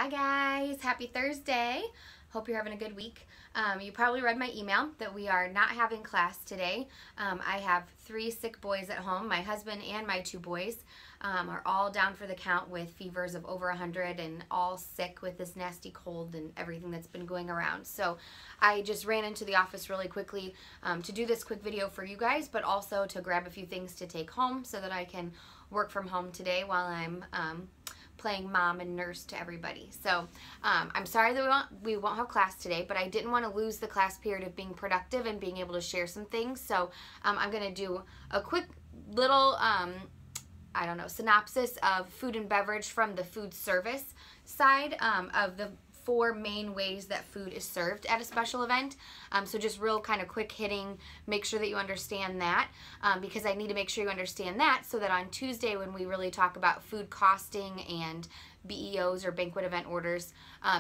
Hi guys, happy Thursday. Hope you're having a good week. You probably read my email that we are not having class today. I have 3 sick boys at home. My husband and my 2 boys are all down for the count with fevers of over 100 and all sick with this nasty cold and everything that's been going around. So I just ran into the office really quickly to do this quick video for you guys, but also to grab a few things to take home so that I can work from home today while I'm playing mom and nurse to everybody. So I'm sorry that we won't have class today, but I didn't want to lose the class period of being productive and being able to share some things. So I'm going to do a quick little, I don't know, synopsis of food and beverage from the food service side of the 4 main ways that food is served at a special event. So just real kind of quick hitting, make sure that you understand that because I need to make sure you understand that so that on Tuesday when we really talk about food costing and BEOs or banquet event orders,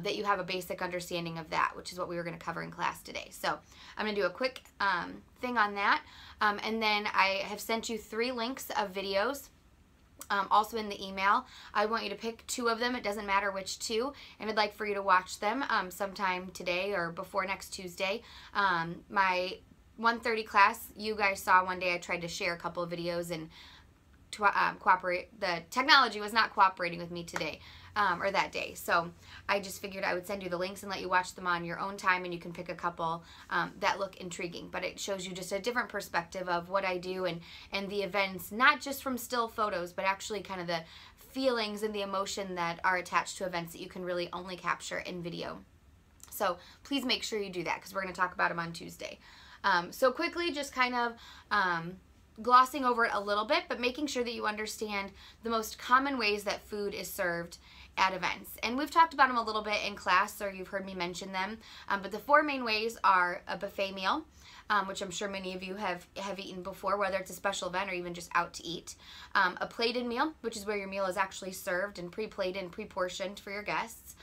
that you have a basic understanding of that, which is what we were going to cover in class today. So I'm going to do a quick thing on that. And then I have sent you 3 links of videos. Also in the email. I want you to pick 2 of them. It doesn't matter which 2, and I'd like for you to watch them sometime today or before next Tuesday. My 1:30 class, you guys saw one day I tried to share a couple of videos and the technology was not cooperating with me today or that day. So I just figured I would send you the links and let you watch them on your own time, and you can pick a couple that look intriguing. But it shows you just a different perspective of what I do and the events, not just from still photos, but actually kind of the feelings and the emotion that are attached to events that you can really only capture in video. So please make sure you do that because we're going to talk about them on Tuesday. So quickly, just kind of glossing over it a little bit, but making sure that you understand the most common ways that food is served at events. And we've talked about them a little bit in class, or you've heard me mention them, but the 4 main ways are a buffet meal, which I'm sure many of you have eaten before, whether it's a special event or even just out to eat. A plated meal, which is where your meal is actually served and pre-plated and pre-portioned for your guests.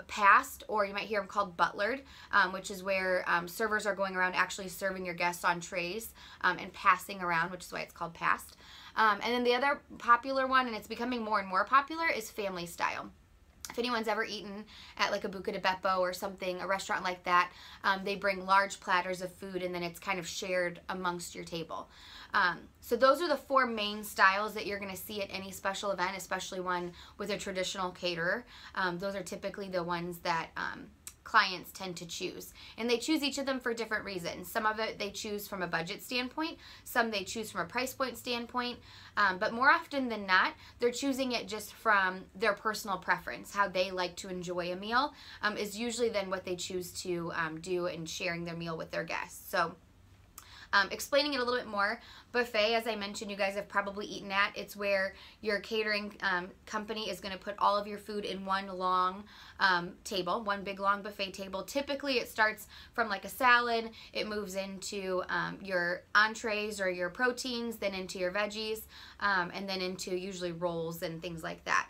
Passed, or you might hear them called butlered, which is where servers are going around actually serving your guests on trays and passing around, which is why it's called passed. And then the other popular one, and it's becoming more and more popular, is family style. If anyone's ever eaten at like a Buca de Beppo or something, a restaurant like that, they bring large platters of food and then it's kind of shared amongst your table. So those are the 4 main styles that you're going to see at any special event, especially one with a traditional caterer. Those are typically the ones that clients tend to choose. And they choose each of them for different reasons. Some of it they choose from a budget standpoint, some they choose from a price point standpoint, but more often than not, they're choosing it just from their personal preference. How they like to enjoy a meal is usually then what they choose to do in sharing their meal with their guests. So explaining it a little bit more, buffet, as I mentioned, you guys have probably eaten at. It's where your catering company is going to put all of your food in one long table, one big long buffet table. Typically it starts from like a salad, it moves into your entrees or your proteins, then into your veggies, and then into usually rolls and things like that.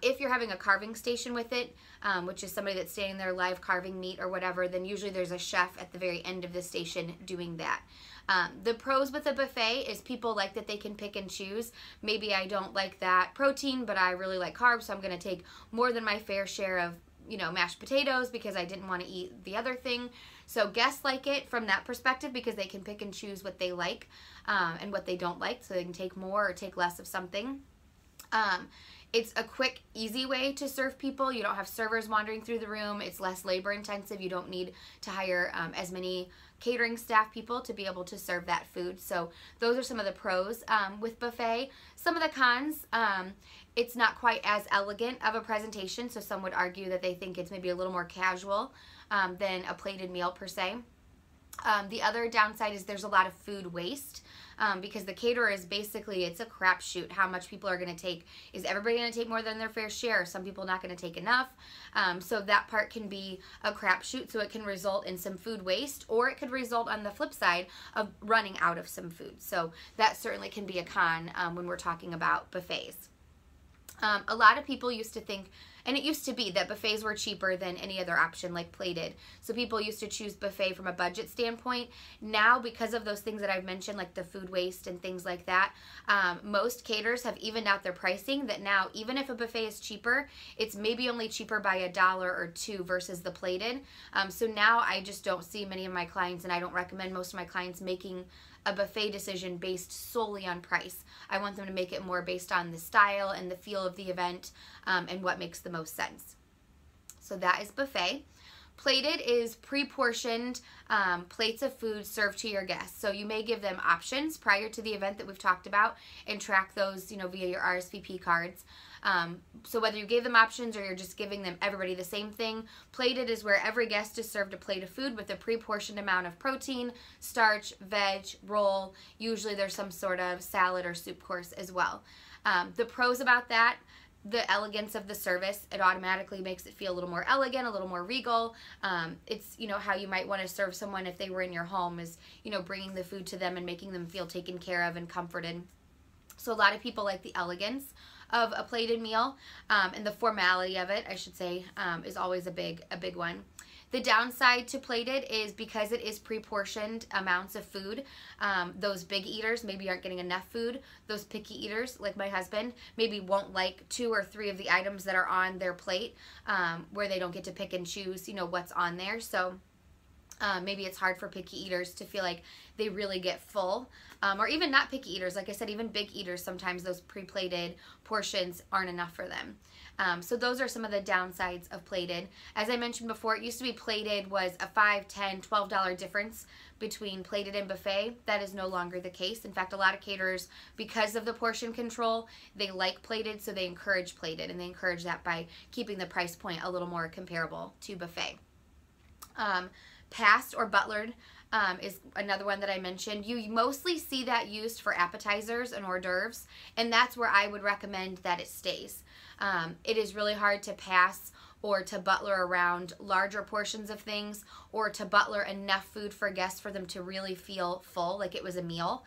If you're having a carving station with it, which is somebody that's standing there live carving meat or whatever, then usually there's a chef at the very end of the station doing that. The pros with a buffet is people like that they can pick and choose. Maybe I don't like that protein, but I really like carbs, so I'm going to take more than my fair share of, you know, mashed potatoes because I didn't want to eat the other thing. So guests like it from that perspective because they can pick and choose what they like and what they don't like, so they can take more or take less of something. It's a quick, easy way to serve people. You don't have servers wandering through the room. It's less labor intensive. You don't need to hire as many catering staff people to be able to serve that food. So those are some of the pros with buffet. Some of the cons, it's not quite as elegant of a presentation. So some would argue that they think it's maybe a little more casual than a plated meal per se. The other downside is there's a lot of food waste because the caterer is basically, it's a crapshoot how much people are going to take. Is everybody going to take more than their fair share? Some people not going to take enough. So that part can be a crapshoot, so it can result in some food waste, or it could result on the flip side of running out of some food. So that certainly can be a con when we're talking about buffets. A lot of people used to think, and it used to be, that buffets were cheaper than any other option like plated. So people used to choose buffet from a budget standpoint. Now, because of those things that I've mentioned, like the food waste and things like that, most caterers have evened out their pricing, that now even if a buffet is cheaper, it's maybe only cheaper by $1 or $2 versus the plated. So now I just don't see many of my clients, and I don't recommend most of my clients making a buffet decision based solely on price. I want them to make it more based on the style and the feel of the event, and what makes the most sense. So that is buffet. Plated is pre-portioned plates of food served to your guests. So you may give them options prior to the event that we've talked about and track those, via your RSVP cards. So whether you gave them options or you're just giving them everybody the same thing, plated is where every guest is served a plate of food with a pre-portioned amount of protein, starch, veg, roll. Usually there's some sort of salad or soup course as well. The pros about that: the elegance of the service. It automatically makes it feel a little more elegant, a little more regal. It's, how you might want to serve someone if they were in your home, is, bringing the food to them and making them feel taken care of and comforted. So a lot of people like the elegance of a plated meal, and the formality of it, I should say, is always a big one. The downside to plated is because it is pre-portioned amounts of food, those big eaters maybe aren't getting enough food. Those picky eaters, like my husband, maybe won't like 2 or 3 of the items that are on their plate, where they don't get to pick and choose, what's on there. So maybe it's hard for picky eaters to feel like they really get full, or even not picky eaters. Like I said, even big eaters, sometimes those pre-plated portions aren't enough for them. So those are some of the downsides of plated. As I mentioned before, it used to be plated was a $5, $10, $12 difference between plated and buffet. That is no longer the case. In fact, a lot of caterers, because of the portion control, they like plated, so they encourage plated, and they encourage that by keeping the price point a little more comparable to buffet. Passed or butlered is another one that I mentioned. You mostly see that used for appetizers and hors d'oeuvres, and that's where I would recommend that it stays. It is really hard to pass or to butler around larger portions of things, or to butler enough food for guests for them to really feel full, like it was a meal.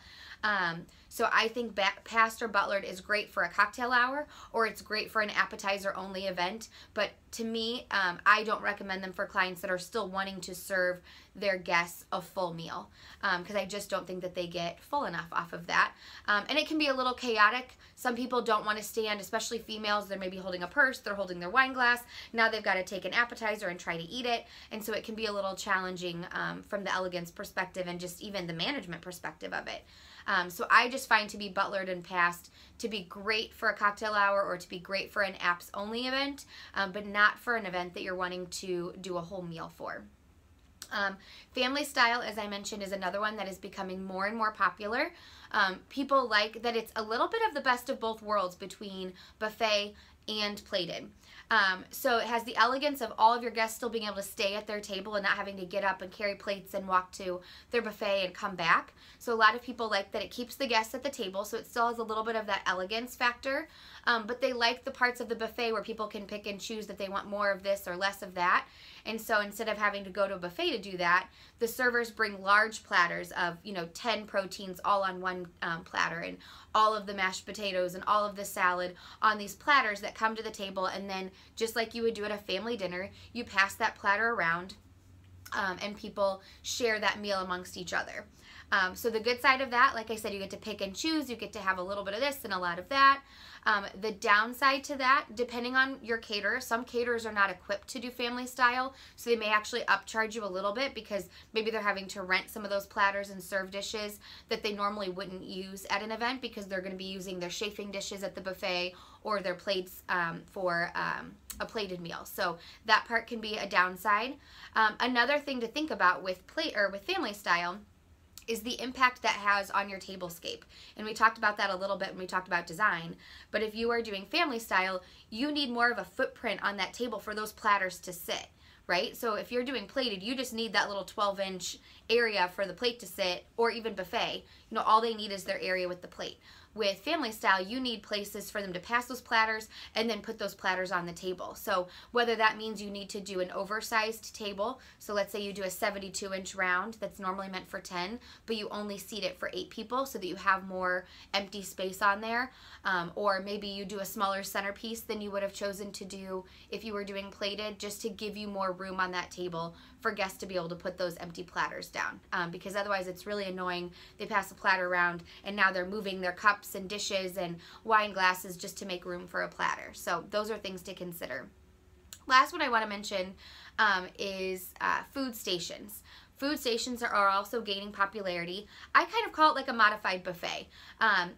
So I think passed or butlered is great for a cocktail hour, or it's great for an appetizer only event. But to me, I don't recommend them for clients that are still wanting to serve their guests a full meal, because I just don't think that they get full enough off of that. And it can be a little chaotic. Some people don't want to stand, especially females. They're maybe holding a purse, they're holding their wine glass. Now they've got to take an appetizer and try to eat it. And so it can be a little challenging from the elegance perspective and just even the management perspective of it. So I just find to be butlered and passed to be great for a cocktail hour, or to be great for an apps only event, but not for an event that you're wanting to do a whole meal for. Family style, as I mentioned, is another one that is becoming more and more popular. People like that it's a little bit of the best of both worlds between buffet and plated. So it has the elegance of all of your guests still being able to stay at their table and not having to get up and carry plates and walk to their buffet and come back. So a lot of people like that it keeps the guests at the table, so it still has a little bit of that elegance factor. But they like the parts of the buffet where people can pick and choose that they want more of this or less of that. And so instead of having to go to a buffet to do that, the servers bring large platters of, 10 proteins all on one platter, and all of the mashed potatoes and all of the salad on these platters that come to the table. And then just like you would do at a family dinner, you pass that platter around, and people share that meal amongst each other. So the good side of that, like I said, you get to pick and choose. You get to have a little bit of this and a lot of that. The downside to that, depending on your caterer, some caterers are not equipped to do family style, so they may actually upcharge you a little bit because maybe they're having to rent some of those platters and serve dishes that they normally wouldn't use at an event, because they're going to be using their chafing dishes at the buffet or their plates for a plated meal. So that part can be a downside. Another thing to think about with family style is the impact that has on your tablescape. And we talked about that a little bit when we talked about design. But if you are doing family style, you need more of a footprint on that table for those platters to sit, right? So if you're doing plated, you just need that little 12-inch area for the plate to sit, or even buffet. All they need is their area with the plate. with family style, you need places for them to pass those platters and then put those platters on the table. So whether that means you need to do an oversized table, so let's say you do a 72-inch round that's normally meant for 10, but you only seat it for 8 people so that you have more empty space on there, or maybe you do a smaller centerpiece than you would have chosen to do if you were doing plated, just to give you more room on that table for guests to be able to put those empty platters down, because otherwise it's really annoying. They pass a platter around and now they're moving their cups and dishes and wine glasses just to make room for a platter. So those are things to consider. Last one I want to mention is food stations. Food stations are also gaining popularity. I kind of call it like a modified buffet.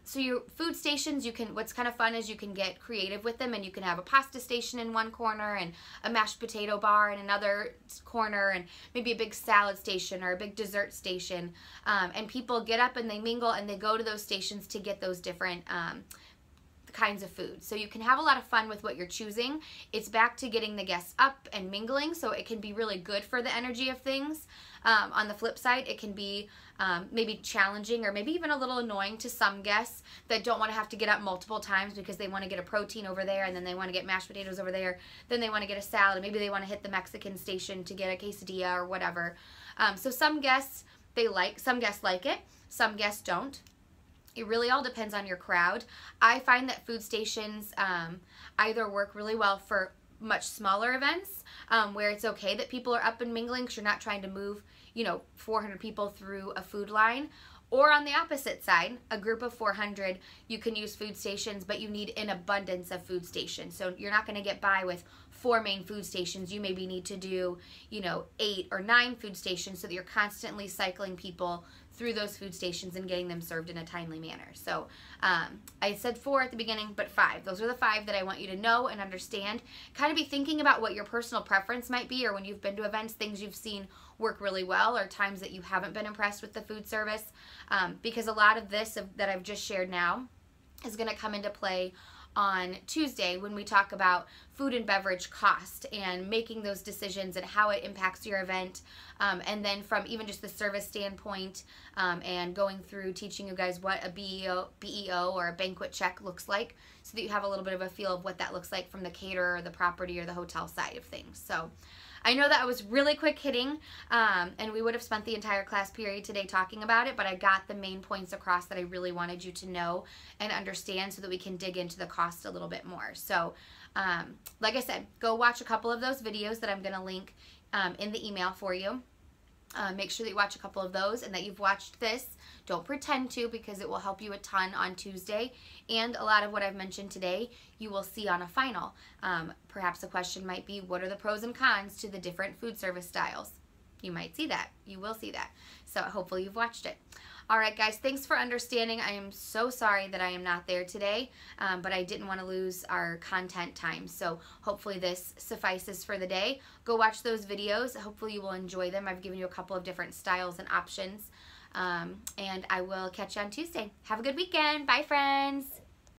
So your food stations, what's kind of fun is you can get creative with them, and you can have a pasta station in one corner and a mashed potato bar in another corner, and maybe a big salad station or a big dessert station. And people get up and they mingle and they go to those stations to get those different kinds of food. So you can have a lot of fun with what you're choosing. It's back to getting the guests up and mingling, so it can be really good for the energy of things. On the flip side, it can be maybe challenging or maybe even a little annoying to some guests that don't want to have to get up multiple times because they want to get a protein over there, and then they want to get mashed potatoes over there, then they want to get a salad, and maybe they want to hit the Mexican station to get a quesadilla or whatever. So some guests like it, some guests don't. It really all depends on your crowd. I find that food stations either work really well for much smaller events where it's okay that people are up and mingling because you're not trying to move, 400 people through a food line. Or on the opposite side, a group of 400, you can use food stations, but you need an abundance of food stations. So you're not going to get by with 4 main food stations. You maybe need to do, 8 or 9 food stations so that you're constantly cycling people through those food stations and getting them served in a timely manner. So I said 4 at the beginning, but 5. Those are the 5 that I want you to know and understand. Kind of be thinking about what your personal preference might be, or when you've been to events, things you've seen work really well, or times that you haven't been impressed with the food service, because a lot of this that I've just shared now is going to come into play on Tuesday when we talk about food and beverage cost and making those decisions and how it impacts your event, and then from even just the service standpoint, and going through teaching you guys what a BEO or a banquet check looks like, so that you have a little bit of a feel of what that looks like from the caterer or the property or the hotel side of things. So I know that I was really quick hitting, and we would have spent the entire class period today talking about it, but I got the main points across that I really wanted you to know and understand so that we can dig into the cost a little bit more. So like I said, go watch a couple of those videos that I'm going to link in the email for you. Make sure that you watch a couple of those and that you've watched this. Don't pretend to, because it will help you a ton on Tuesday. And a lot of what I've mentioned today, you will see on a final. Perhaps the question might be, what are the pros and cons to the different food service styles? You might see that. You will see that. So hopefully you've watched it. All right, guys, thanks for understanding. I am so sorry that I am not there today, but I didn't want to lose our content time. So hopefully this suffices for the day. Go watch those videos. Hopefully you will enjoy them. I've given you a couple of different styles and options, and I will catch you on Tuesday. Have a good weekend. Bye, friends.